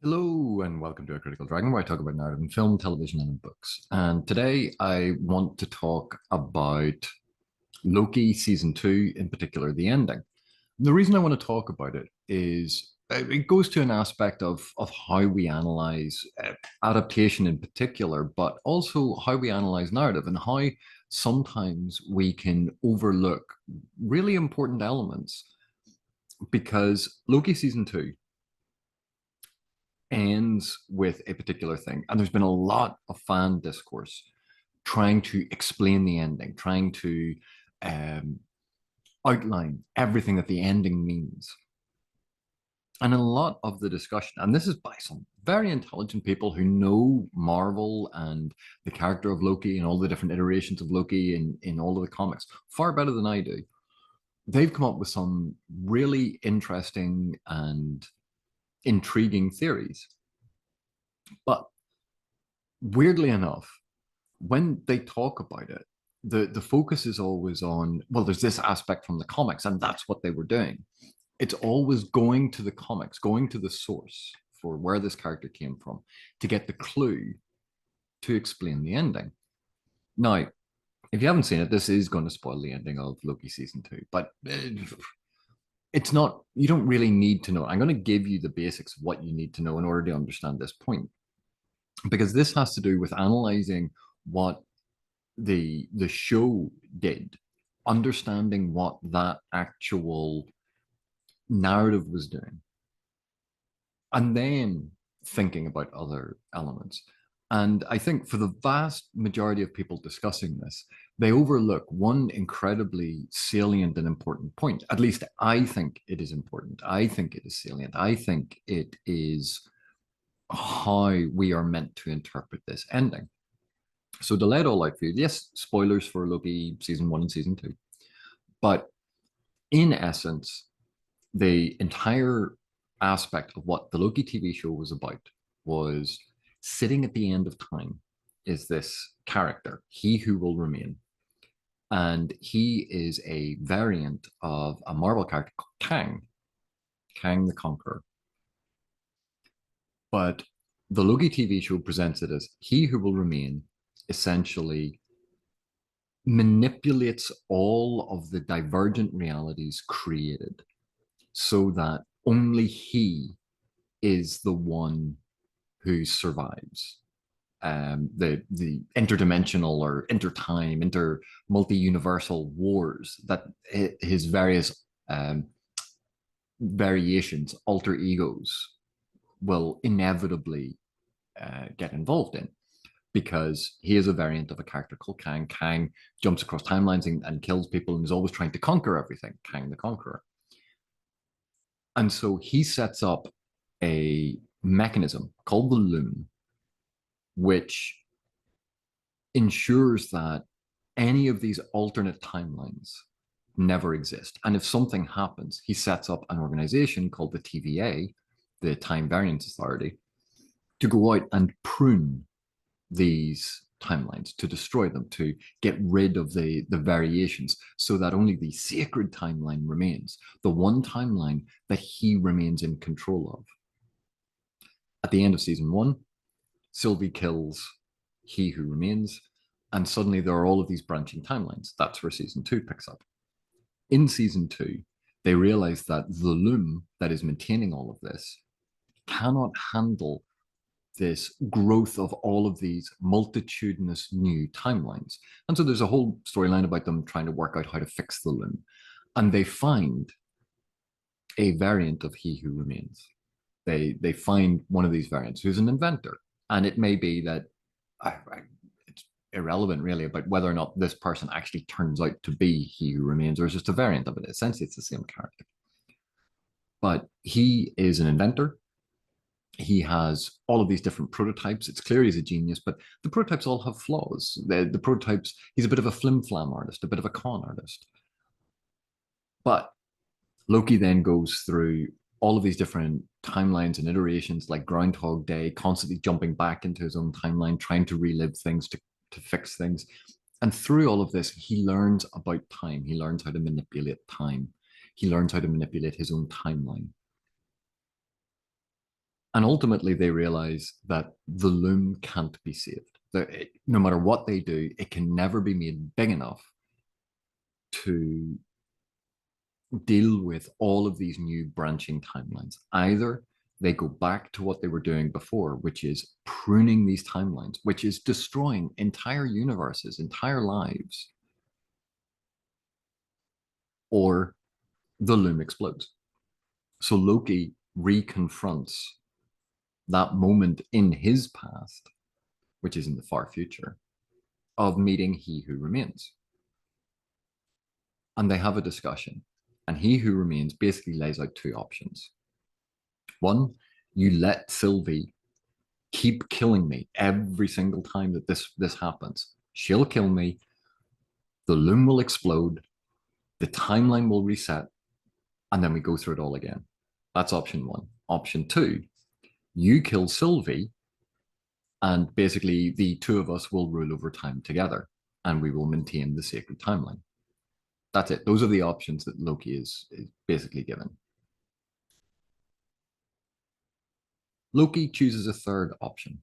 Hello and welcome to A Critical Dragon, where I talk about narrative in film, television, and in books. And today I want to talk about Loki season 2, in particular, the ending. The reason I want to talk about it is it goes to an aspect of how we analyze adaptation in particular, but also how we analyze narrative and how sometimes we can overlook really important elements. Because Loki season 2 ends with a particular thing. And there's been a lot of fan discourse trying to explain the ending, trying to um, outline everything that the ending means. And in a lot of the discussion, and this is by some very intelligent people who know Marvel and the character of Loki and all the different iterations of Loki in all of the comics far better than I do. They've come up with some really interesting and intriguing theories. But weirdly enough, when they talk about it, the focus is always on, well, there's this aspect from the comics, and that's what they were doing. It's always going to the comics, going to the source for where this character came from to get the clue to explain the ending. Now, if you haven't seen it, this is going to spoil the ending of Loki season 2, but it's not, you don't really need to know. I'm going to give you the basics of what you need to know in order to understand this point, because this has to do with analyzing what the show did, understanding what that actual narrative was doing, and then thinking about other elements. And I think for the vast majority of people discussing this, they overlook one incredibly salient and important point. At least I think it is important. I think it is salient. I think it is how we are meant to interpret this ending. So to lay it all out for you, yes, spoilers for Loki season 1 and season 2. But in essence, the entire aspect of what the Loki TV show was about was sitting at the end of time is this character, he who will remain. And he is a variant of a Marvel character called Kang, Kang the Conqueror. But the Loki TV show presents it as he who will remain essentially manipulates all of the divergent realities created so that only he is the one who survives. The interdimensional or intertime, multi-universal wars that his various variations, alter egos, will inevitably get involved in, because he is a variant of a character called Kang. Kang jumps across timelines and kills people and is always trying to conquer everything, Kang the Conqueror. And so he sets up a mechanism called the Loom, which ensures that any of these alternate timelines never exist. And if something happens, he sets up an organization called the TVA, the Time Variance Authority, to go out and prune these timelines, to destroy them, to get rid of the variations, so that only the sacred timeline remains, the one timeline that he remains in control of. At the end of season 1, Sylvie kills he who remains, and suddenly there are all of these branching timelines. That's where season 2 picks up. In season 2, they realize that the Loom that is maintaining all of this cannot handle this growth of all of these multitudinous new timelines. And so there's a whole storyline about them trying to work out how to fix the Loom. And they find a variant of He Who Remains. They find one of these variants who's an inventor. And it may be that it's irrelevant really about whether or not this person actually turns out to be He Who Remains, or is just a variant of it. Essentially, it's the same character. But he is an inventor. He has all of these different prototypes. It's clear he's a genius, but the prototypes all have flaws. The prototypes, he's a bit of a flim-flam artist, a bit of a con artist. But Loki then goes through all of these different timelines and iterations, like Groundhog Day, constantly jumping back into his own timeline, trying to relive things, to fix things. And through all of this, he learns about time. He learns how to manipulate time. He learns how to manipulate his own timeline. And ultimately, they realize that the loom can't be saved. No matter what they do, it can never be made big enough to deal with all of these new branching timelines. Either they go back to what they were doing before, which is pruning these timelines, which is destroying entire universes, entire lives, or the loom explodes. So Loki reconfronts that moment in his past, which is in the far future, of meeting He Who Remains. And they have a discussion. And He Who Remains basically lays out two options. One, you let Sylvie keep killing me every single time that this happens. She'll kill me, the loom will explode, the timeline will reset, and then we go through it all again. That's option one. Option two, you kill Sylvie, and basically the two of us will rule over time together, and we will maintain the sacred timeline. That's it. Those are the options that Loki is basically given. Loki chooses a third option.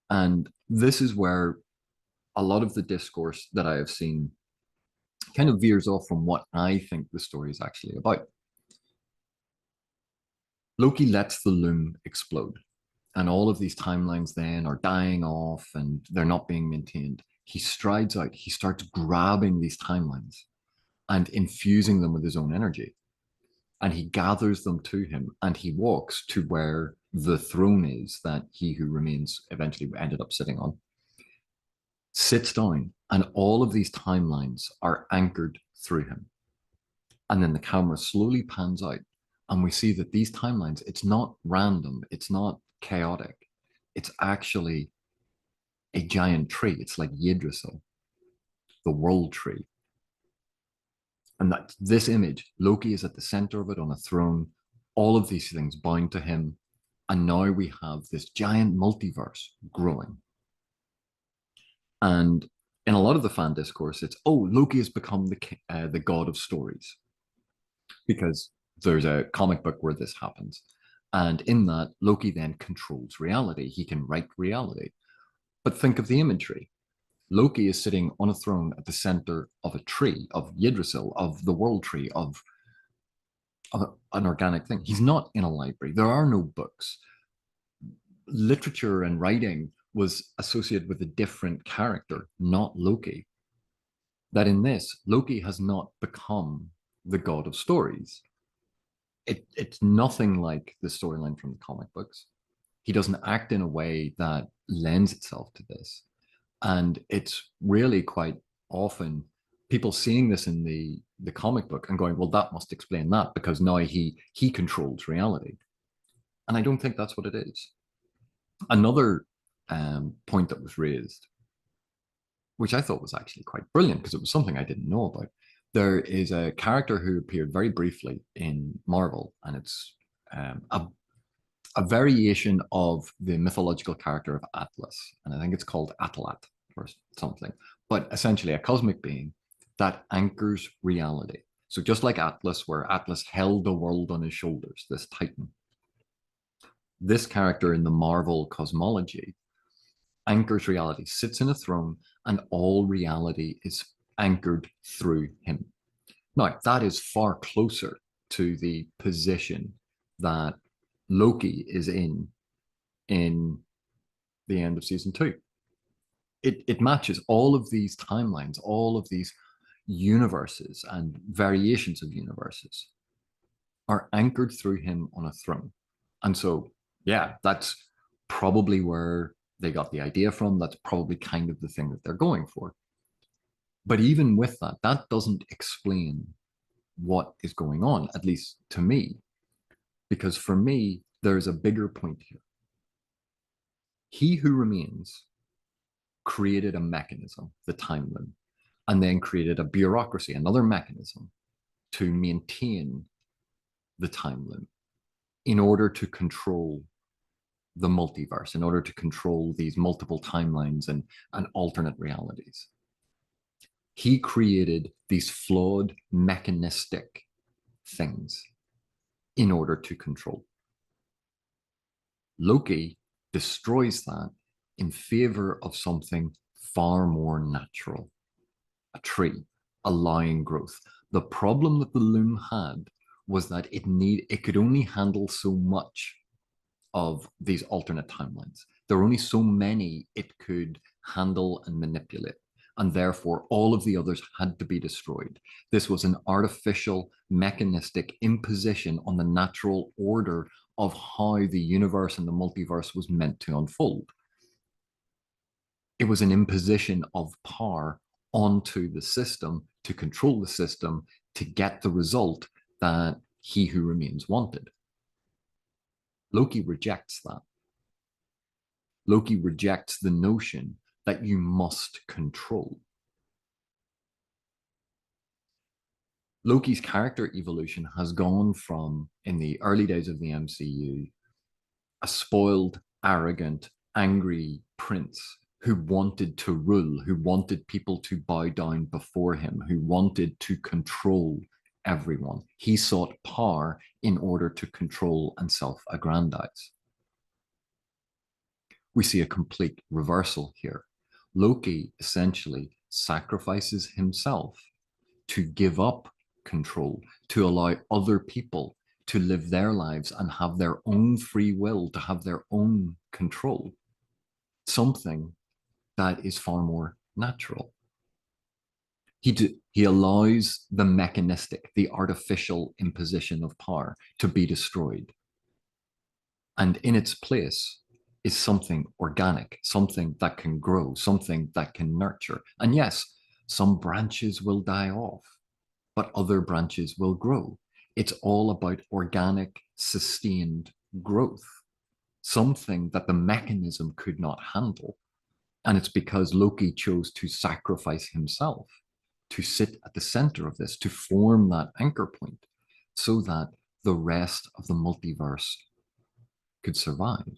And this is where a lot of the discourse that I have seen kind of veers off from what I think the story is actually about. Loki lets the loom explode, and all of these timelines then are dying off and they're not being maintained. He strides out, he starts grabbing these timelines and infusing them with his own energy. And he gathers them to him and he walks to where the throne is that He Who Remains eventually ended up sitting on, sits down, and all of these timelines are anchored through him. And then the camera slowly pans out, and we see that these timelines, it's not random, it's not chaotic, it's actually a giant tree. It's like Yggdrasil, the world tree. And that this image, Loki is at the center of it on a throne, all of these things bound to him. And now we have this giant multiverse growing. And in a lot of the fan discourse, it's, oh, Loki has become the god of stories, because there's a comic book where this happens. And in that, Loki then controls reality. He can write reality. But think of the imagery. Loki is sitting on a throne at the center of a tree, of Yggdrasil, of the world tree, of an organic thing. He's not in a library. There are no books. Literature and writing was associated with a different character, not Loki. That in this, Loki has not become the god of stories. It's nothing like the storyline from the comic books. He doesn't act in a way that lends itself to this. And it's really quite often people seeing this in the comic book and going, well, that must explain that, because now he controls reality. And I don't think that's what it is. Another point that was raised, which I thought was actually quite brilliant because it was something I didn't know about. There is a character who appeared very briefly in Marvel, and it's a variation of the mythological character of Atlez, and I think it's called Atlez or something, but essentially a cosmic being that anchors reality. So just like Atlez, where Atlez held the world on his shoulders, this titan, this character in the Marvel cosmology anchors reality, sits in a throne, and all reality is anchored through him. Now, that is far closer to the position that Loki is in the end of season 2. It matches all of these timelines, all of these universes and variations of universes are anchored through him on a throne. And so, yeah, that's probably where they got the idea from. That's probably kind of the thing that they're going for. But even with that, that doesn't explain what is going on, at least to me. Because for me, there's a bigger point here. He Who Remains created a mechanism, the time loom, and then created a bureaucracy, another mechanism to maintain the time loom in order to control the multiverse, in order to control these multiple timelines and alternate realities. He created these flawed mechanistic things in order to control. Loki destroys that in favor of something far more natural, a tree, allowing growth. The problem that the loom had was that it could only handle so much of these alternate timelines. There were only so many it could handle and manipulate. And therefore, all of the others had to be destroyed. This was an artificial, mechanistic imposition on the natural order of how the universe and the multiverse was meant to unfold. It was an imposition of power onto the system to control the system to get the result that he who remains wanted. Loki rejects that. Loki rejects the notion that you must control. Loki's character evolution has gone from, in the early days of the MCU, a spoiled, arrogant, angry prince who wanted to rule, who wanted people to bow down before him, who wanted to control everyone. He sought power in order to control and self-aggrandize. We see a complete reversal here. Loki essentially sacrifices himself to give up control, to allow other people to live their lives and have their own free will, to have their own control, something that is far more natural. He allows the mechanistic, the artificial imposition of power to be destroyed. And in its place is something organic, something that can grow, something that can nurture. And yes, some branches will die off, but other branches will grow. It's all about organic, sustained growth, something that the mechanism could not handle. And it's because Loki chose to sacrifice himself to sit at the center of this, to form that anchor point so that the rest of the multiverse could survive.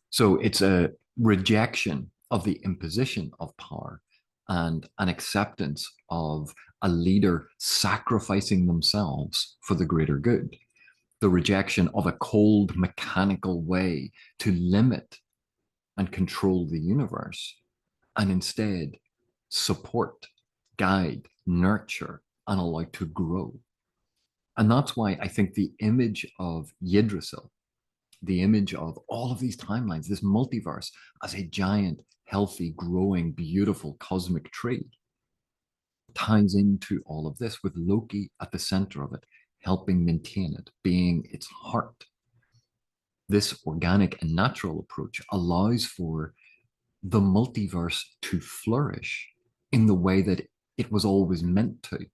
So it's a rejection of the imposition of power and an acceptance of a leader sacrificing themselves for the greater good. The rejection of a cold, mechanical way to limit and control the universe, and instead support, guide, nurture, and allow to grow. And that's why I think the image of Yggdrasil, the image of all of these timelines, this multiverse as a giant, healthy, growing, beautiful cosmic tree, ties into all of this with Loki at the center of it, helping maintain it, being its heart. This organic and natural approach allows for the multiverse to flourish in the way that it was always meant to.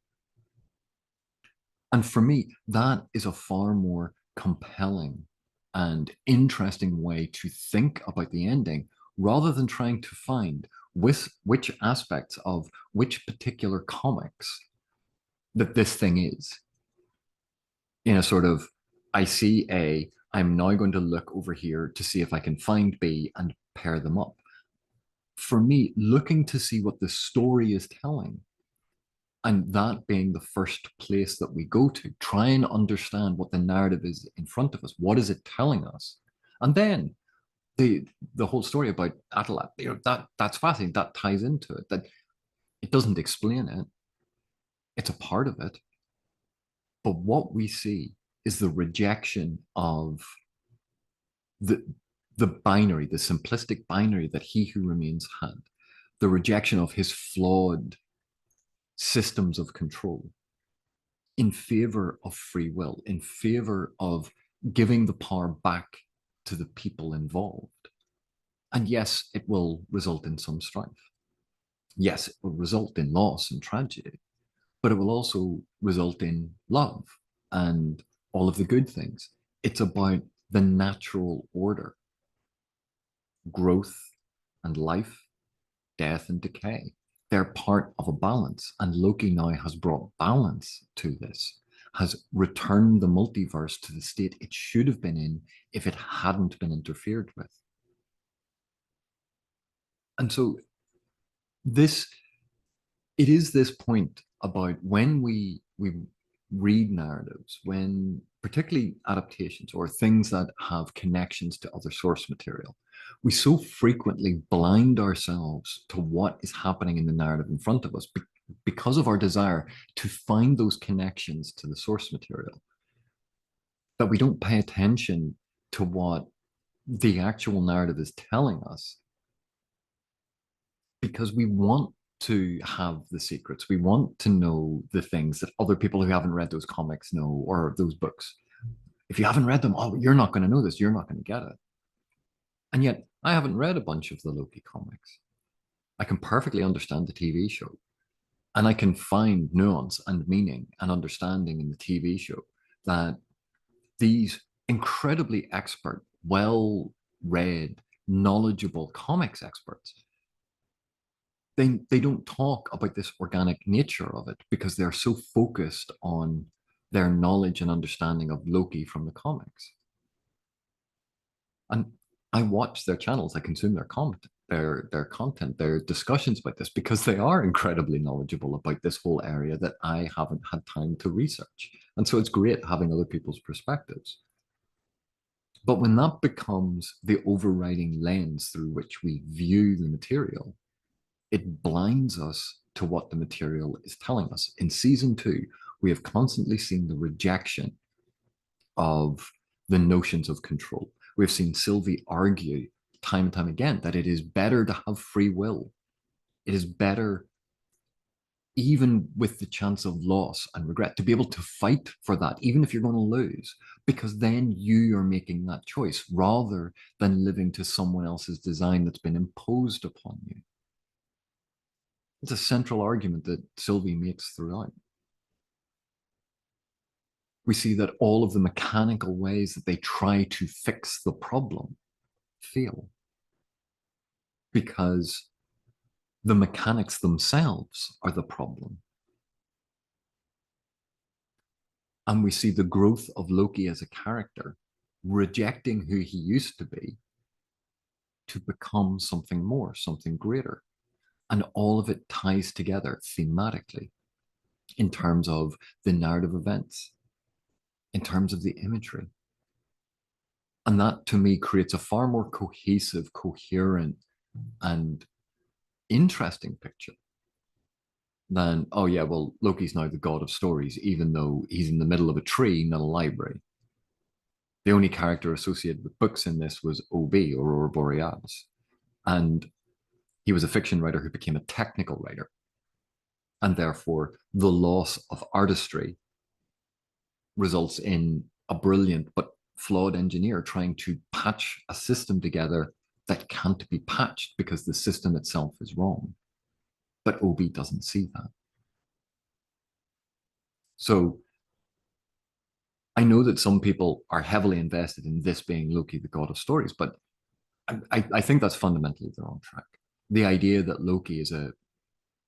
And for me, that is a far more compelling and interesting way to think about the ending rather than trying to find which aspects of which particular comics that this thing is. In a sort of, I see A, I'm now going to look over here to see if I can find B and pair them up. For me, looking to see what the story is telling, and that being the first place that we go to, try and understand what the narrative is in front of us. What is it telling us? And then the whole story about Atlez, that's fascinating. That ties into it. That it doesn't explain it. It's a part of it. But what we see is the rejection of the the binary, the simplistic binary that He Who Remains had, the rejection of his flawed systems of control in favor of free will, in favor of giving the power back to the people involved. And yes, it will result in some strife. Yes, it will result in loss and tragedy, but it will also result in love and all of the good things. It's about the natural order, growth and life, death and decay. They're part of a balance. And Loki now has brought balance to this, has returned the multiverse to the state it should have been in if it hadn't been interfered with. And so this, it is this point about when we read narratives, when particularly adaptations or things that have connections to other source material, we so frequently blind ourselves to what is happening in the narrative in front of us because of our desire to find those connections to the source material, that we don't pay attention to what the actual narrative is telling us, because we want to have the secrets. We want to know the things that other people who haven't read those comics know, or those books. If you haven't read them, oh, you're not going to know this. You're not going to get it. And yet, I haven't read a bunch of the Loki comics. I can perfectly understand the TV show, and I can find nuance and meaning and understanding in the TV show that these incredibly expert, well read, knowledgeable comics experts, they don't talk about this organic nature of it because they're so focused on their knowledge and understanding of Loki from the comics. And I watch their channels, I consume their content, their content, their discussions about this, because they are incredibly knowledgeable about this whole area that I haven't had time to research. And so it's great having other people's perspectives. But when that becomes the overriding lens through which we view the material, it blinds us to what the material is telling us. In season 2, we have constantly seen the rejection of the notions of control. We've seen Sylvie argue time and time again that it is better to have free will. It is better, even with the chance of loss and regret, to be able to fight for that, even if you're going to lose, because then you are making that choice rather than living to someone else's design that's been imposed upon you. It's a central argument that Sylvie makes throughout. We see that all of the mechanical ways that they try to fix the problem fail because the mechanics themselves are the problem. And we see the growth of Loki as a character, rejecting who he used to be to become something more, something greater. And all of it ties together thematically in terms of the narrative events, in terms of the imagery. And that to me creates a far more cohesive, coherent, and interesting picture than, oh yeah, well, Loki's now the god of stories, even though he's in the middle of a tree, not a library. The only character associated with books in this was OB, Aurora Borealis. And he was a fiction writer who became a technical writer. And therefore, the loss of artistry results in a brilliant but flawed engineer trying to patch a system together that can't be patched because the system itself is wrong. But OB doesn't see that. So I know that some people are heavily invested in this being Loki, the god of stories, but I think that's fundamentally the wrong track. The idea that Loki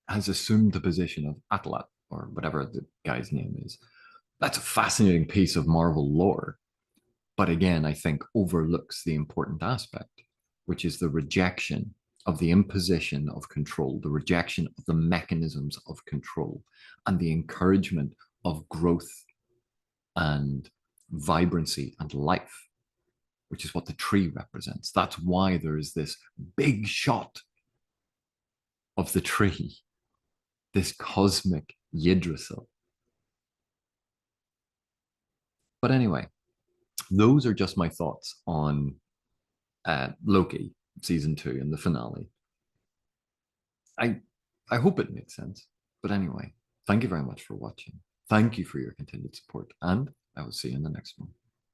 has assumed the position of Atlez, or whatever the guy's name is, that's a fascinating piece of Marvel lore. But again, I think overlooks the important aspect, which is the rejection of the imposition of control, the rejection of the mechanisms of control, and the encouragement of growth and vibrancy and life, which is what the tree represents. That's why there is this big shot of the tree, this cosmic Yggdrasil. But anyway, those are just my thoughts on Loki season 2 and the finale. I I hope it made sense. But anyway, thank you very much for watching. Thank you for your continued support, and I will see you in the next one.